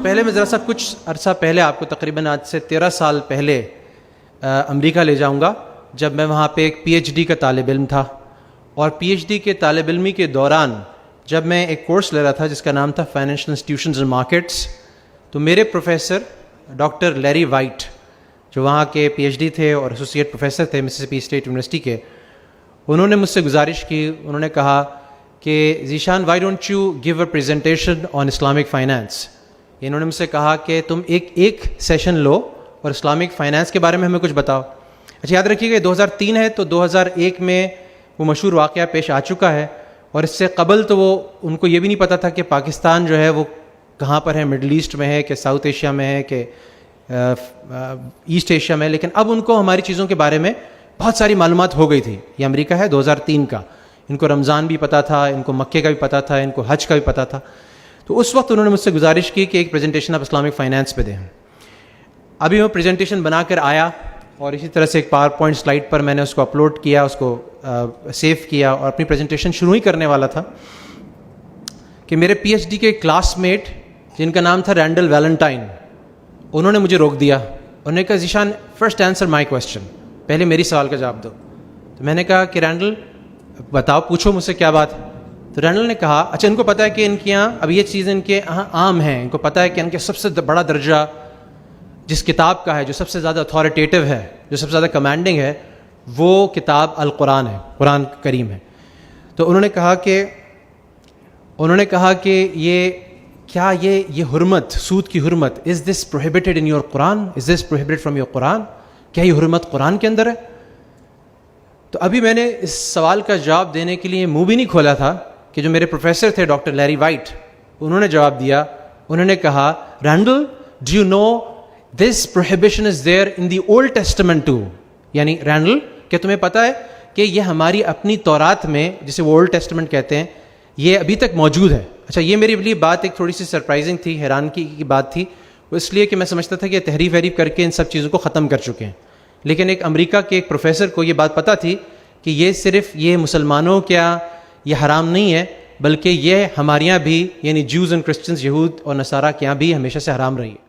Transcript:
پہلے میں ذرا سا کچھ عرصہ پہلے آپ کو تقریباً آج سے 13 سال پہلے امریکہ لے جاؤں گا، جب میں وہاں پہ ایک پی ایچ ڈی کا طالب علم تھا. اور پی ایچ ڈی کے طالب علمی کے دوران جب میں ایک کورس لے رہا تھا جس کا نام تھا فائنینشیل انسٹیٹیوشنز اینڈ مارکیٹس، تو میرے پروفیسر ڈاکٹر لیری وائٹ جو وہاں کے پی ایچ ڈی تھے اور ایسوسیٹ پروفیسر تھے مسیسپی اسٹیٹ یونیورسٹی کے، انہوں نے مجھ سے گزارش کی. انہوں نے کہا کہ Zeeshan why don't you give a presentation on Islamic finance. انہوں نے مجھ سے کہا کہ تم ایک سیشن لو اور اسلامک فائنینس کے بارے میں ہمیں کچھ بتاؤ. اچھا یاد رکھیے گا 2003 ہے تو 2001 میں وہ مشہور واقعہ پیش آ چکا ہے، اور اس سے قبل تو ان کو یہ بھی نہیں پتہ تھا کہ پاکستان جو ہے وہ کہاں پر ہے، مڈل ایسٹ میں ہے کہ ساؤتھ ایشیا میں ہے کہ ایسٹ ایشیا میں. لیکن اب ان کو ہماری چیزوں کے بارے میں بہت ساری معلومات ہو گئی تھی. یہ امریکہ ہے 2003 کا، ان کو رمضان بھی پتہ تھا، ان کو مکے کا بھی پتہ تھا، ان کو حج کا بھی پتہ تھا. تو اس وقت انہوں نے مجھ سے گزارش کی کہ ایک پریزنٹیشن آپ اسلامک فائنینس پہ دیں. ابھی میں پریزنٹیشن بنا کر آیا اور اسی طرح سے ایک پاور پوائنٹ سلائڈ پر میں نے اس کو اپلوڈ کیا، اس کو سیو کیا اور اپنی پریزنٹیشن شروع ہی کرنے والا تھا کہ میرے پی ایچ ڈی کے کلاس میٹ جن کا نام تھا رینڈل ویلنٹائن، انہوں نے مجھے روک دیا. انہوں نے کہا ذیشان فرسٹ آنسر مائی کویسچن، پہلے میری سوال کا جواب دو. تو میں نے کہا کہ رینڈل بتاؤ، پوچھو مجھ سے کیا بات ہے. تو رینڈل نے کہا اچھا ان کو پتہ ہے کہ ان کے یہاں اب یہ چیز ان کے یہاں عام ہیں، ان کو پتہ ہے کہ ان کے سب سے بڑا درجہ جس کتاب کا ہے، جو سب سے زیادہ اتھارٹیٹیو ہے، جو سب سے زیادہ کمانڈنگ ہے، وہ کتاب القرآن ہے، قرآن کریم ہے. تو انہوں نے کہا کہ یہ حرمت، سود کی حرمت، is this prohibited in your Quran, is this prohibited from your Quran, کیا یہ حرمت قرآن کے اندر ہے؟ تو ابھی میں نے اس سوال کا جواب دینے کے لیے منہ بھی نہیں کھولا تھا کہ جو میرے پروفیسر تھے ڈاکٹر لیری وائٹ، انہوں نے جواب دیا. انہوں نے کہا Randall do you know this prohibition is there in the Old Testament too. یعنی رینڈل کہ تمہیں پتہ ہے کہ یہ ہماری اپنی تورات میں، جسے وہ اولڈ ٹیسٹمنٹ کہتے ہیں، یہ ابھی تک موجود ہے. اچھا یہ میرے لیے بات ایک تھوڑی سی سرپرائزنگ تھی، حیرانگی کی بات تھی، وہ اس لیے کہ میں سمجھتا تھا کہ تحریف کر کے ان سب چیزوں کو ختم کر چکے ہیں. لیکن ایک امریکہ کے ایک پروفیسر کو یہ بات پتہ تھی کہ یہ صرف یہ مسلمانوں کیا یہ حرام نہیں ہے، بلکہ یہ ہمارے یہاں بھی، یعنی جوز اینڈ کرسچنز، یہود اور نصارہ کے یہاں بھی ہمیشہ سے حرام رہی ہے.